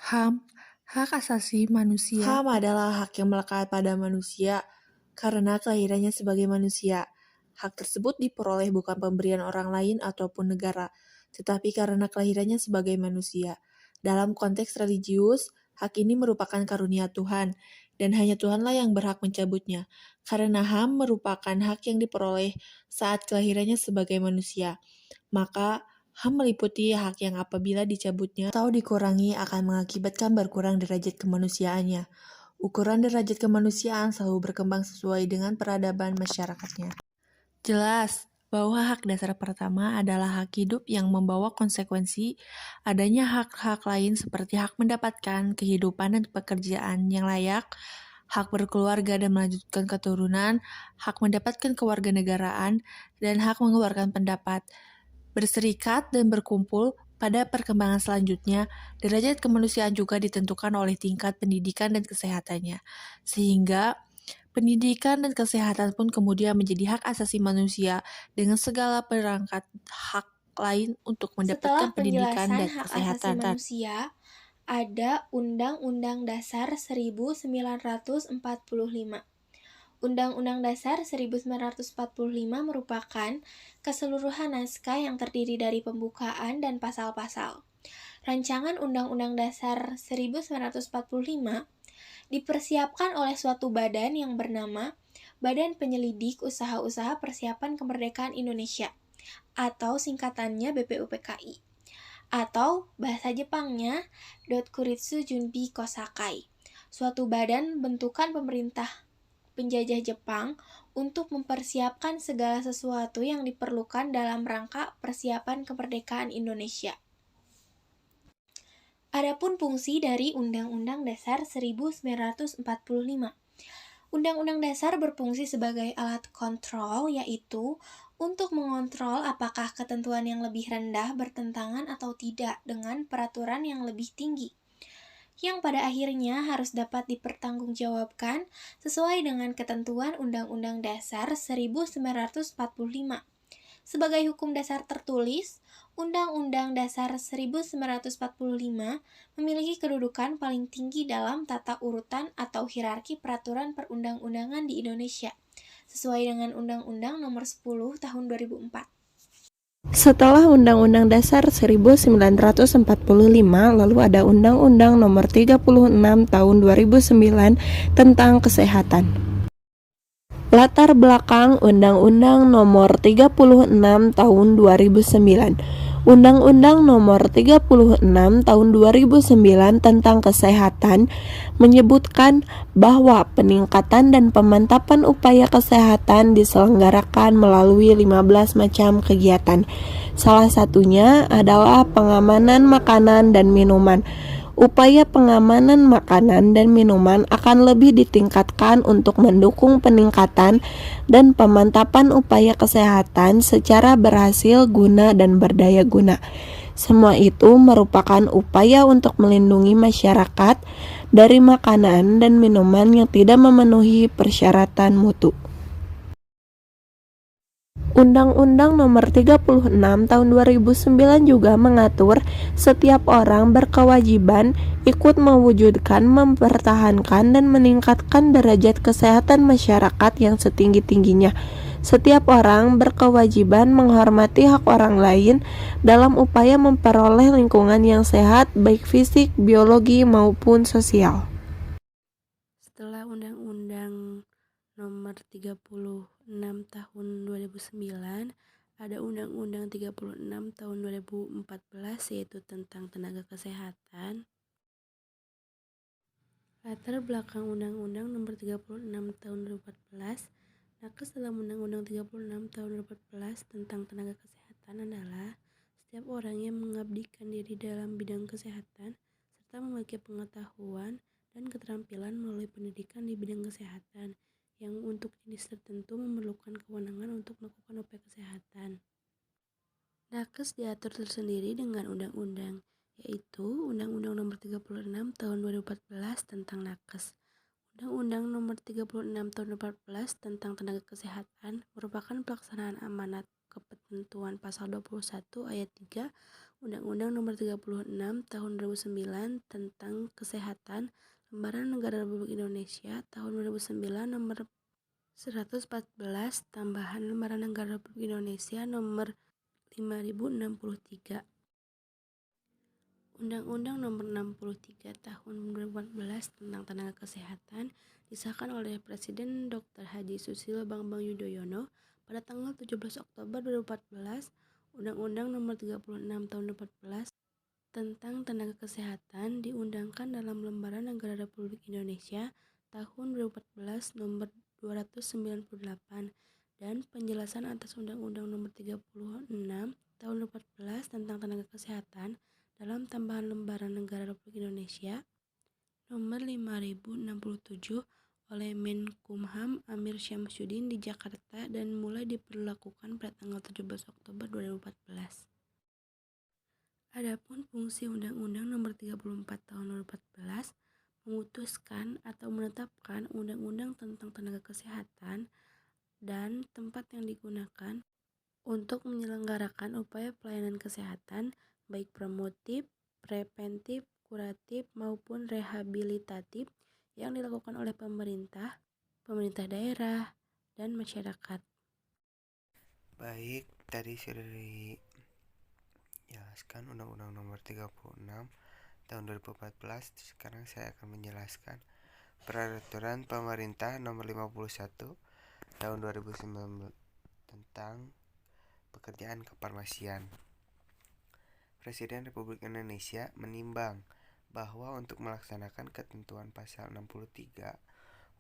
HAM, hak asasi manusia. HAM adalah hak yang melekat pada manusia karena kelahirannya sebagai manusia. Hak tersebut diperoleh bukan pemberian orang lain ataupun negara, tetapi karena kelahirannya sebagai manusia. Dalam konteks religius, hak ini merupakan karunia Tuhan, dan hanya Tuhanlah yang berhak mencabutnya. Karena HAM merupakan hak yang diperoleh saat kelahirannya sebagai manusia, maka HAM meliputi hak yang apabila dicabutnya atau dikurangi akan mengakibatkan berkurang derajat kemanusiaannya. Ukuran derajat kemanusiaan selalu berkembang sesuai dengan peradaban masyarakatnya. Jelas bahwa hak dasar pertama adalah hak hidup yang membawa konsekuensi adanya hak-hak lain seperti hak mendapatkan kehidupan dan pekerjaan yang layak, hak berkeluarga dan melanjutkan keturunan, hak mendapatkan kewarganegaraan, dan hak mengeluarkan pendapat, berserikat, dan berkumpul. Pada perkembangan selanjutnya, derajat kemanusiaan juga ditentukan oleh tingkat pendidikan dan kesehatannya, sehingga pendidikan dan kesehatan pun kemudian menjadi hak asasi manusia dengan segala perangkat hak lain untuk mendapatkan Setelah pendidikan penjelasan dan hak asasi kesehatan. manusia, ada Undang-Undang Dasar 1945. Undang-Undang Dasar 1945 merupakan keseluruhan naskah yang terdiri dari pembukaan dan pasal-pasal. Rancangan Undang-Undang Dasar 1945 dipersiapkan oleh suatu badan yang bernama Badan Penyelidik Usaha-Usaha Persiapan Kemerdekaan Indonesia, atau singkatannya BPUPKI, atau bahasa Jepangnya Dokuritsu Junbi Kosakai, suatu badan bentukan pemerintah penjajah Jepang untuk mempersiapkan segala sesuatu yang diperlukan dalam rangka persiapan kemerdekaan Indonesia. Adapun fungsi dari Undang-Undang Dasar 1945. Undang-Undang Dasar berfungsi sebagai alat kontrol, yaitu untuk mengontrol apakah ketentuan yang lebih rendah bertentangan atau tidak dengan peraturan yang lebih tinggi, yang pada akhirnya harus dapat dipertanggungjawabkan sesuai dengan ketentuan Undang-Undang Dasar 1945. Sebagai hukum dasar tertulis, Undang-Undang Dasar 1945 memiliki kedudukan paling tinggi dalam tata urutan atau hierarki peraturan perundang-undangan di Indonesia, sesuai dengan Undang-Undang Nomor 10 Tahun 2004. Setelah Undang-Undang Dasar 1945, lalu ada Undang-Undang Nomor 36 Tahun 2009 tentang Kesehatan. Latar belakang Undang-Undang Nomor 36 Tahun 2009. Undang-Undang Nomor 36 Tahun 2009 tentang Kesehatan menyebutkan bahwa peningkatan dan pemantapan upaya kesehatan diselenggarakan melalui 15 macam kegiatan. Salah satunya adalah pengamanan makanan dan minuman. Upaya pengamanan makanan dan minuman akan lebih ditingkatkan untuk mendukung peningkatan dan pemantapan upaya kesehatan secara berhasil guna dan berdaya guna. Semua itu merupakan upaya untuk melindungi masyarakat dari makanan dan minuman yang tidak memenuhi persyaratan mutu. Undang-Undang Nomor 36 Tahun 2009 juga mengatur setiap orang berkewajiban ikut mewujudkan, mempertahankan, dan meningkatkan derajat kesehatan masyarakat yang setinggi-tingginya. Setiap orang berkewajiban menghormati hak orang lain dalam upaya memperoleh lingkungan yang sehat, baik fisik, biologi, maupun sosial. Setelah Undang-Undang Nomor 36 Tahun 2009, ada Undang-Undang 36 Tahun 2014, yaitu tentang tenaga kesehatan. Latar belakang Undang-Undang Nomor 36 Tahun 2014, nakes dalam Undang-Undang 36 Tahun 2014 tentang tenaga kesehatan adalah setiap orang yang mengabdikan diri dalam bidang kesehatan serta memiliki pengetahuan dan keterampilan melalui pendidikan di bidang kesehatan yang untuk jenis tertentu memerlukan kewenangan untuk melakukan upaya kesehatan. Nakes diatur tersendiri dengan undang-undang, yaitu Undang-Undang Nomor 36 Tahun 2014 tentang Nakes. Undang-Undang Nomor 36 Tahun 2014 tentang Tenaga Kesehatan merupakan pelaksanaan amanat ketentuan Pasal 21 Ayat 3 Undang-Undang Nomor 36 Tahun 2009 tentang Kesehatan, Lembaran Negara Republik Indonesia Tahun 2009 Nomor 114 Tambahan Lembaran Negara Republik Indonesia Nomor 5063. Undang-Undang Nomor 63 Tahun 2014 tentang Tenaga Kesehatan disahkan oleh Presiden Dr. Haji Susilo Bambang Yudhoyono pada tanggal 17 Oktober 2014. Undang-Undang Nomor 36 Tahun 2014 tentang Tenaga Kesehatan diundangkan dalam Lembaran Negara Republik Indonesia Tahun 2014 Nomor 298 dan penjelasan atas Undang-Undang Nomor 36 Tahun 2014 tentang Tenaga Kesehatan dalam tambahan Lembaran Negara Republik Indonesia Nomor 5067 oleh Menkumham Amir Syamsuddin di Jakarta dan mulai diberlakukan pada tanggal 17 Oktober 2014. Adapun fungsi Undang-Undang Nomor 34 Tahun 2014 memutuskan atau menetapkan undang-undang tentang tenaga kesehatan dan tempat yang digunakan untuk menyelenggarakan upaya pelayanan kesehatan baik promotif, preventif, kuratif maupun rehabilitatif yang dilakukan oleh pemerintah, pemerintah daerah, dan masyarakat. Baik, tadi sudah dijelaskan Undang-Undang Nomor 36 Tahun 2014. Sekarang saya akan menjelaskan Peraturan Pemerintah Nomor 51 Tahun 2009 tentang Pekerjaan Kefarmasian. Presiden Republik Indonesia menimbang bahwa untuk melaksanakan ketentuan pasal 63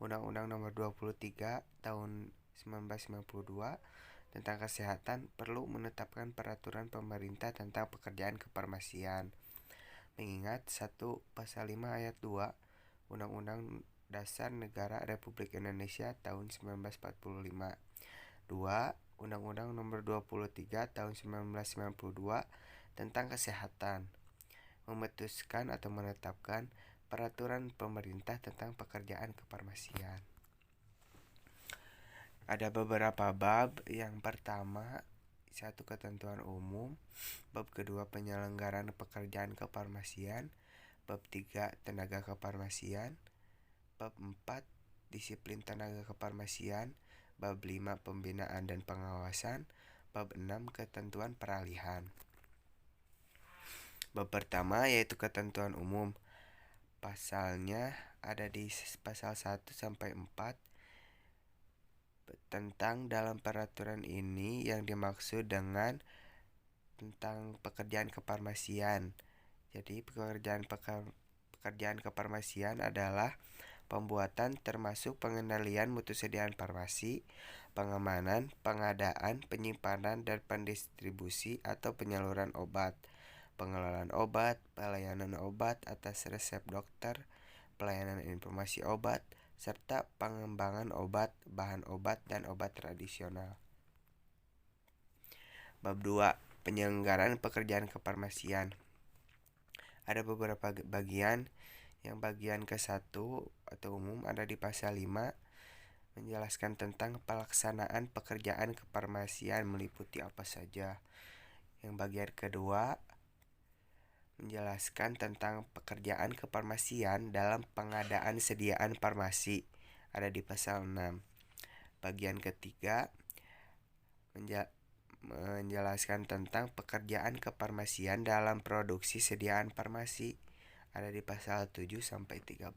Undang-Undang Nomor 23 Tahun 1992 tentang kesehatan perlu menetapkan peraturan pemerintah tentang pekerjaan kefarmasian. Mengingat 1. Pasal 5 ayat 2 Undang-Undang Dasar Negara Republik Indonesia tahun 1945. 2. Undang-Undang Nomor 23 Tahun 1992 tentang Kesehatan memutuskan atau menetapkan peraturan pemerintah tentang pekerjaan kefarmasian. Ada beberapa bab. Yang pertama, 1. Ketentuan umum. Bab kedua, penyelenggaraan pekerjaan kefarmasian. Bab 3, tenaga kefarmasian. Bab 4, disiplin tenaga kefarmasian. Bab 5, pembinaan dan pengawasan. Bab 6, ketentuan peralihan. Bab pertama yaitu ketentuan umum. Pasalnya ada di pasal 1 sampai 4. Tentang dalam peraturan ini yang dimaksud dengan tentang pekerjaan kefarmasian. Jadi pekerjaan kefarmasian adalah pembuatan termasuk pengendalian mutu sediaan farmasi, pengamanan, pengadaan, penyimpanan, dan pendistribusi atau penyaluran obat, pengelolaan obat, pelayanan obat atas resep dokter, pelayanan informasi obat, serta pengembangan obat, bahan obat, dan obat tradisional. Bab 2. Penyelenggaraan pekerjaan kefarmasian. Ada beberapa bagian. Yang bagian ke-1 atau umum ada di pasal 5 menjelaskan tentang pelaksanaan pekerjaan kefarmasian meliputi apa saja. Yang bagian kedua menjelaskan tentang pekerjaan kefarmasian dalam pengadaan sediaan farmasi, ada di pasal 6. Bagian ketiga menjelaskan tentang pekerjaan kefarmasian dalam produksi sediaan farmasi, ada di pasal 7 sampai 13.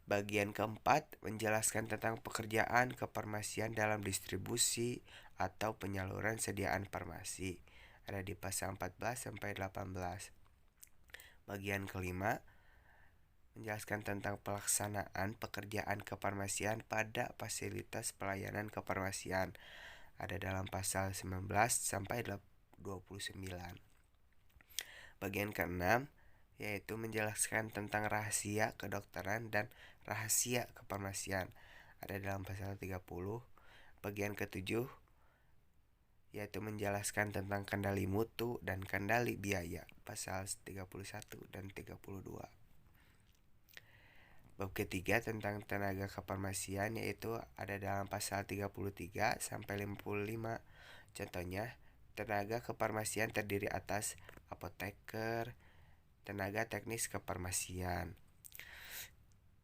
Bagian keempat menjelaskan tentang pekerjaan kefarmasian dalam distribusi atau penyaluran sediaan farmasi, ada di pasal 14 sampai 18. Bagian kelima menjelaskan tentang pelaksanaan pekerjaan kefarmasian pada fasilitas pelayanan kefarmasian, ada dalam pasal 19 sampai 29. Bagian keenam yaitu menjelaskan tentang rahasia kedokteran dan rahasia kefarmasian, ada dalam pasal 30. Bagian ketujuh yaitu menjelaskan tentang kendali mutu dan kendali biaya, pasal 31 dan 32. Bab ketiga tentang tenaga kefarmasian yaitu ada dalam pasal 33 sampai 55. Contohnya, Tenaga kefarmasian terdiri atas apoteker, tenaga teknis kefarmasian.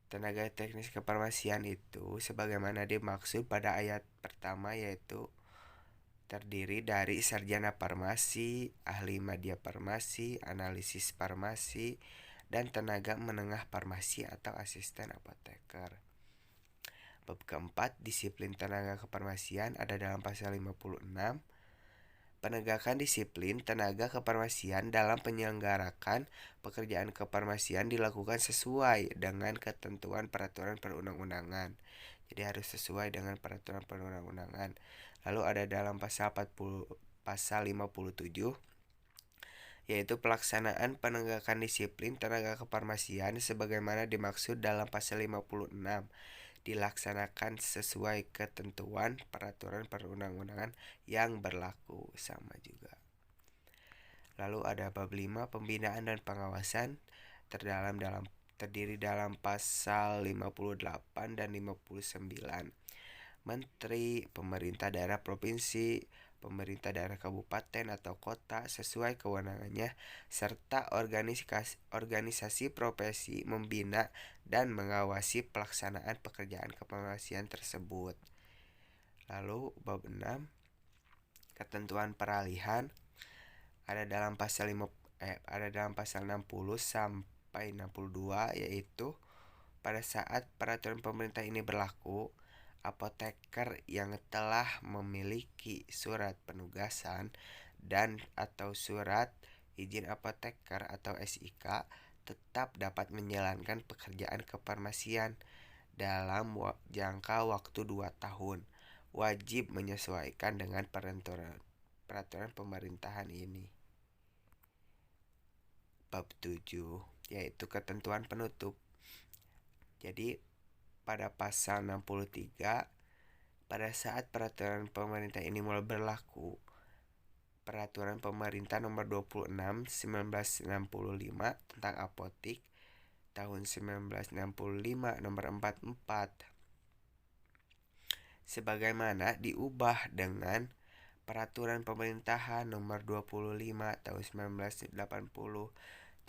Tenaga teknis kefarmasian itu sebagaimana dimaksud pada ayat pertama, yaitu terdiri dari sarjana farmasi, ahli media farmasi, analisis farmasi, dan tenaga menengah farmasi atau asisten apoteker. Bab keempat, disiplin tenaga kefarmasian ada dalam pasal 56. Penegakan disiplin tenaga kefarmasian dalam penyelenggarakan pekerjaan kefarmasian dilakukan sesuai dengan ketentuan peraturan perundang-undangan. Jadi harus sesuai dengan peraturan perundang-undangan. Lalu ada dalam pasal 57, yaitu pelaksanaan penegakan disiplin tenaga kefarmasian sebagaimana dimaksud dalam pasal 56 dilaksanakan sesuai ketentuan peraturan perundang-undangan yang berlaku, sama juga. Lalu ada bab 5, pembinaan dan pengawasan, terdiri dalam pasal 58 dan 59. Menteri, pemerintah daerah provinsi, pemerintah daerah kabupaten atau kota sesuai kewenangannya, serta organisasi profesi membina dan mengawasi pelaksanaan pekerjaan kefarmasian tersebut. Lalu bab 6, ketentuan peralihan ada dalam pasal 60 sampai 62, yaitu pada saat peraturan pemerintah ini berlaku, apoteker yang telah memiliki surat penugasan dan atau surat izin apoteker atau SIK tetap dapat menjalankan pekerjaan kefarmasian dalam jangka waktu 2 tahun. Wajib menyesuaikan dengan peraturan pemerintahan ini. Bab 7, yaitu ketentuan penutup. Jadi pada pasal 63, pada saat peraturan pemerintah ini mulai berlaku, peraturan pemerintah nomor 26 1965 tentang apotik tahun 1965 nomor 44 sebagaimana diubah dengan peraturan pemerintahan nomor 25 tahun 1980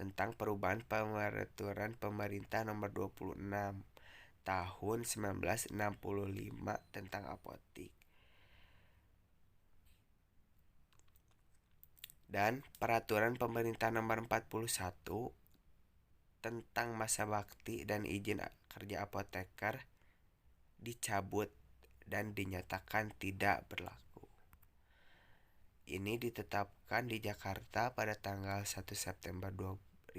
tentang perubahan peraturan pemerintah nomor 26 tahun 1965 tentang apotik, dan peraturan pemerintah nomor 41 tentang masa bakti dan izin kerja apoteker dicabut dan dinyatakan tidak berlaku. Ini ditetapkan di Jakarta pada tanggal 1 September 2009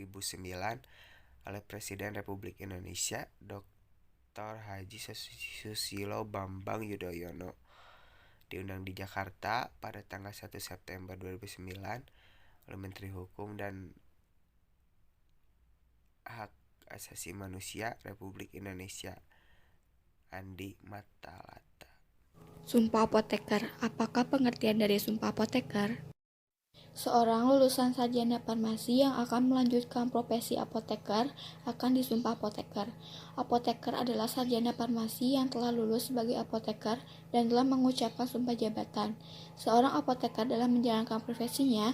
oleh Presiden Republik Indonesia Dr. Haji Susilo Bambang Yudhoyono. Diundang di Jakarta pada tanggal 1 September 2009 oleh Menteri Hukum dan Hak Asasi Manusia Republik Indonesia Andi Matalata. Sumpah apoteker. Apakah pengertian dari sumpah apoteker? Seorang lulusan sarjana farmasi yang akan melanjutkan profesi apoteker akan disumpah apoteker. Apoteker adalah sarjana farmasi yang telah lulus sebagai apoteker dan telah mengucapkan sumpah jabatan. Seorang apoteker dalam menjalankan profesinya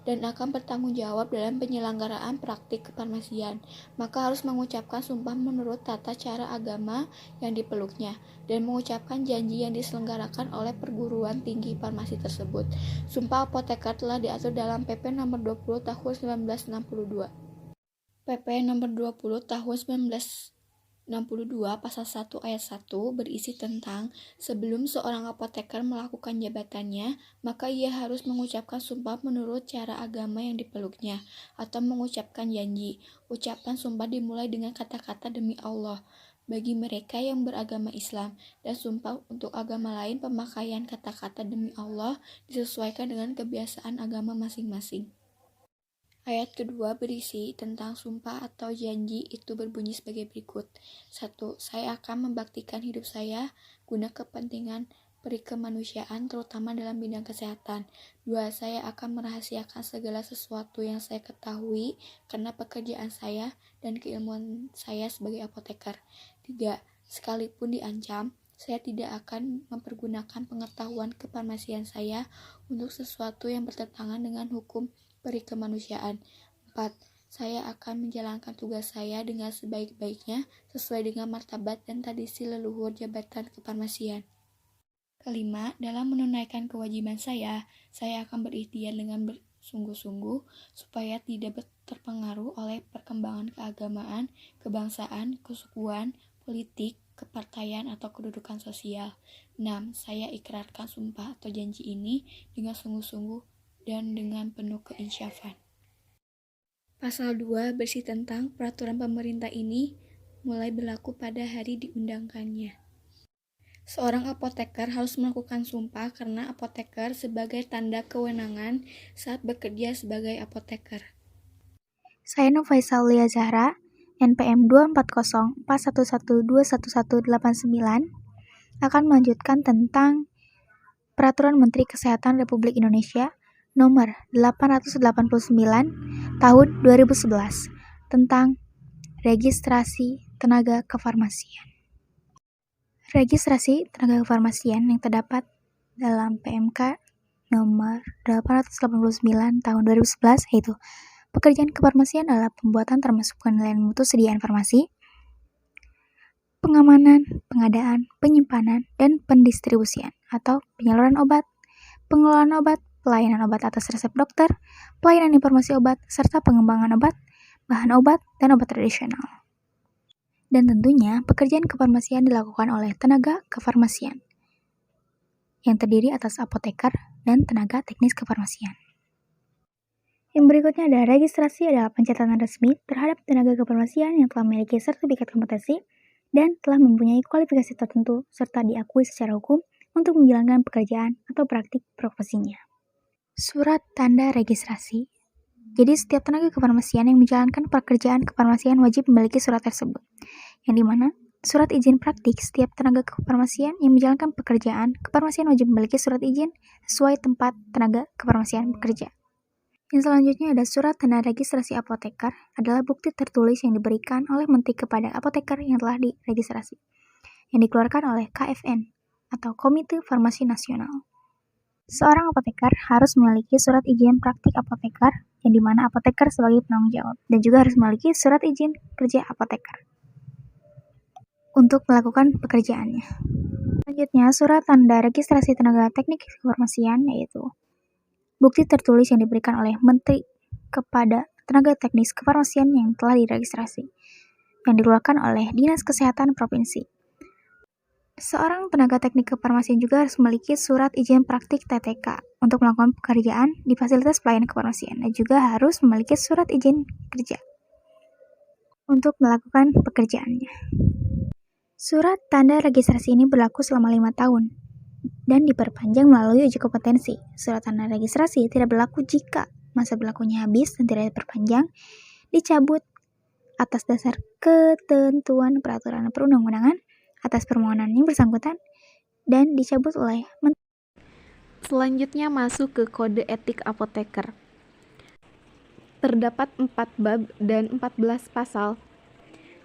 dan akan bertanggung jawab dalam penyelenggaraan praktik kefarmasian, maka harus mengucapkan sumpah menurut tata cara agama yang dipeluknya dan mengucapkan janji yang diselenggarakan oleh perguruan tinggi farmasi tersebut. Sumpah apoteker telah diatur dalam PP nomor 20 tahun 1962. PP nomor 20 tahun 1962 pasal 1 ayat 1 berisi tentang sebelum seorang apoteker melakukan jabatannya, maka ia harus mengucapkan sumpah menurut cara agama yang dipeluknya atau mengucapkan janji. Ucapan sumpah dimulai dengan kata-kata demi Allah bagi mereka yang beragama Islam, dan sumpah untuk agama lain pemakaian kata-kata demi Allah disesuaikan dengan kebiasaan agama masing-masing. Ayat kedua berisi tentang sumpah atau janji itu berbunyi sebagai berikut. 1. Saya akan membaktikan hidup saya guna kepentingan perikemanusiaan terutama dalam bidang kesehatan. 2. Saya akan merahasiakan segala sesuatu yang saya ketahui karena pekerjaan saya dan keilmuan saya sebagai apoteker. 3. Sekalipun diancam, Saya tidak akan mempergunakan pengetahuan kefarmasian saya untuk sesuatu yang bertentangan dengan hukum perikemanusiaan. 4. Saya akan menjalankan tugas saya dengan sebaik-baiknya sesuai dengan martabat dan tradisi leluhur jabatan kefarmasian. Kelima, dalam menunaikan kewajiban saya akan berikhtiar dengan bersungguh-sungguh supaya tidak terpengaruh oleh perkembangan keagamaan, kebangsaan, kesukuan, politik, kepartaian, atau kedudukan sosial. 6. Saya ikrarkan sumpah atau janji ini dengan sungguh-sungguh dan dengan penuh keinsyafan. Pasal 2 bersih tentang peraturan pemerintah ini mulai berlaku pada hari diundangkannya. Seorang apoteker harus melakukan sumpah karena apoteker sebagai tanda kewenangan saat bekerja sebagai apoteker. Saya Nufaisal Lia Zahra, NPM 24041121189, akan melanjutkan tentang Peraturan Menteri Kesehatan Republik Indonesia Nomor 889 Tahun 2011 tentang registrasi tenaga kefarmasian. Registrasi tenaga kefarmasian yang terdapat dalam PMK nomor 889 tahun 2011 yaitu pekerjaan kefarmasian adalah pembuatan termasuk penilaian mutu sediaan farmasi, pengamanan, pengadaan, penyimpanan, dan pendistribusian atau penyaluran obat, pengelolaan obat, pelayanan obat atas resep dokter, pelayanan informasi obat, serta pengembangan obat, bahan obat, dan obat tradisional. Dan tentunya, pekerjaan kefarmasian dilakukan oleh tenaga kefarmasian, yang terdiri atas apoteker dan tenaga teknis kefarmasian. Yang berikutnya adalah registrasi adalah pencatatan resmi terhadap tenaga kefarmasian yang telah memiliki sertifikat kompetensi dan telah mempunyai kualifikasi tertentu serta diakui secara hukum untuk menjalankan pekerjaan atau praktik profesinya. Surat tanda registrasi. Jadi setiap tenaga kefarmasian yang menjalankan pekerjaan kefarmasian wajib memiliki surat tersebut, yang dimana surat izin praktik setiap tenaga kefarmasian yang menjalankan pekerjaan kefarmasian wajib memiliki surat izin sesuai tempat tenaga kefarmasian bekerja. Yang selanjutnya ada surat tanda registrasi apoteker adalah bukti tertulis yang diberikan oleh menteri kepada apoteker yang telah diregistrasi, yang dikeluarkan oleh KFN atau Komite Farmasi Nasional. Seorang apoteker harus memiliki surat izin praktik apoteker, yang dimana apoteker sebagai penanggung jawab, dan juga harus memiliki surat izin kerja apoteker untuk melakukan pekerjaannya. Selanjutnya, surat tanda registrasi tenaga teknik kefarmasian yaitu bukti tertulis yang diberikan oleh Menteri kepada tenaga teknis kefarmasian yang telah diregistrasi, yang dikeluarkan oleh Dinas Kesehatan Provinsi. Seorang tenaga teknik kefarmasian juga harus memiliki surat izin praktik TTK untuk melakukan pekerjaan di fasilitas pelayanan kefarmasian dan juga harus memiliki surat izin kerja untuk melakukan pekerjaannya. Surat tanda registrasi ini berlaku selama 5 tahun dan diperpanjang melalui uji kompetensi. Surat tanda registrasi tidak berlaku jika masa berlakunya habis dan tidak diperpanjang, dicabut atas dasar ketentuan peraturan perundang-undangan atas permohonan yang bersangkutan dan dicabut oleh menteri. Selanjutnya masuk ke kode etik apoteker. Terdapat 4 bab dan 14 pasal.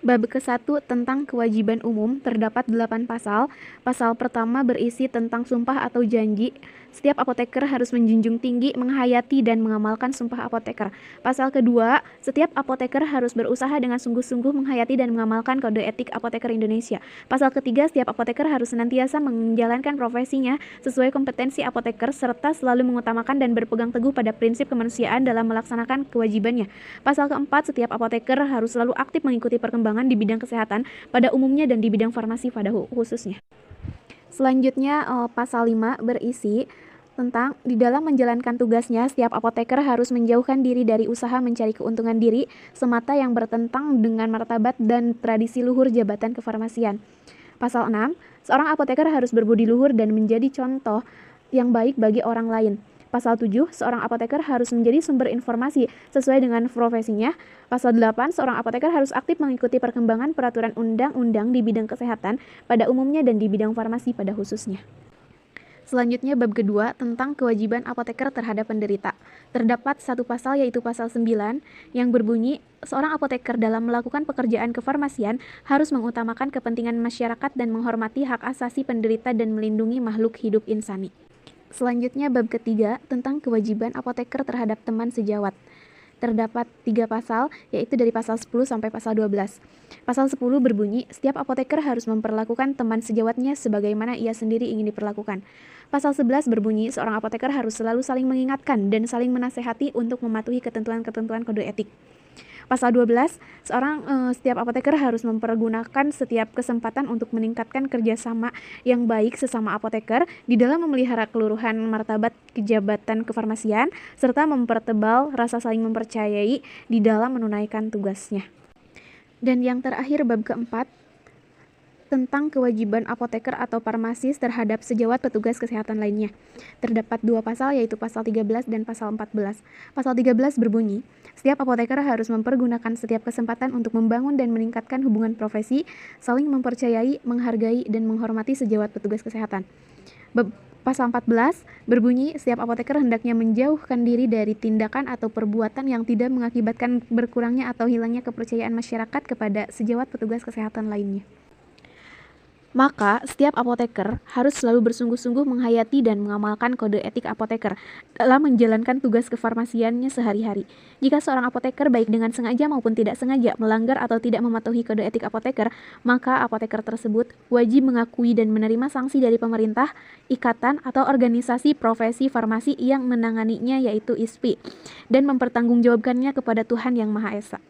Bab ke-1 tentang kewajiban umum terdapat 8 pasal. Pasal pertama berisi tentang sumpah atau janji. Setiap apoteker harus menjunjung tinggi, menghayati, dan mengamalkan sumpah apoteker. Pasal kedua, setiap apoteker harus berusaha dengan sungguh-sungguh menghayati dan mengamalkan kode etik apoteker Indonesia. Pasal ketiga, setiap apoteker harus senantiasa menjalankan profesinya sesuai kompetensi apoteker serta selalu mengutamakan dan berpegang teguh pada prinsip kemanusiaan dalam melaksanakan kewajibannya. Pasal keempat, setiap apoteker harus selalu aktif mengikuti perkembangan di bidang kesehatan pada umumnya dan di bidang farmasi pada khususnya. Selanjutnya, pasal 5 berisi tentang di dalam menjalankan tugasnya, setiap apoteker harus menjauhkan diri dari usaha mencari keuntungan diri semata yang bertentang dengan martabat dan tradisi luhur jabatan kefarmasian. Pasal 6, seorang apoteker harus berbudi luhur dan menjadi contoh yang baik bagi orang lain. Pasal 7, seorang apoteker harus menjadi sumber informasi sesuai dengan profesinya. Pasal 8, seorang apoteker harus aktif mengikuti perkembangan peraturan undang-undang di bidang kesehatan pada umumnya dan di bidang farmasi pada khususnya. Selanjutnya bab kedua tentang kewajiban apoteker terhadap penderita. Terdapat satu pasal yaitu pasal 9 yang berbunyi seorang apoteker dalam melakukan pekerjaan kefarmasian harus mengutamakan kepentingan masyarakat dan menghormati hak asasi penderita dan melindungi makhluk hidup insani. Selanjutnya bab ketiga tentang kewajiban apoteker terhadap teman sejawat. Terdapat 3 pasal, yaitu dari pasal 10 sampai pasal 12. Pasal 10 berbunyi, setiap apoteker harus memperlakukan teman sejawatnya sebagaimana ia sendiri ingin diperlakukan. Pasal 11 berbunyi, seorang apoteker harus selalu saling mengingatkan dan saling menasehati untuk mematuhi ketentuan-ketentuan kode etik. Pasal 12, setiap apoteker harus mempergunakan setiap kesempatan untuk meningkatkan kerjasama yang baik sesama apoteker di dalam memelihara keluruhan martabat kejabatan kefarmasian, serta mempertebal rasa saling mempercayai di dalam menunaikan tugasnya. Dan yang terakhir bab keempat, tentang kewajiban apoteker atau farmasis terhadap sejawat petugas kesehatan lainnya. Terdapat 2 pasal yaitu pasal 13 dan pasal 14. Pasal 13 berbunyi, setiap apoteker harus mempergunakan setiap kesempatan untuk membangun dan meningkatkan hubungan profesi, saling mempercayai, menghargai, dan menghormati sejawat petugas kesehatan. Pasal 14 berbunyi, setiap apoteker hendaknya menjauhkan diri dari tindakan atau perbuatan yang tidak mengakibatkan berkurangnya atau hilangnya kepercayaan masyarakat kepada sejawat petugas kesehatan lainnya. Maka, setiap apoteker harus selalu bersungguh-sungguh menghayati dan mengamalkan kode etik apoteker dalam menjalankan tugas kefarmasiannya sehari-hari. Jika seorang apoteker baik dengan sengaja maupun tidak sengaja melanggar atau tidak mematuhi kode etik apoteker, maka apoteker tersebut wajib mengakui dan menerima sanksi dari pemerintah, ikatan, atau organisasi profesi farmasi yang menanganinya yaitu ISPI, dan mempertanggungjawabkannya kepada Tuhan Yang Maha Esa.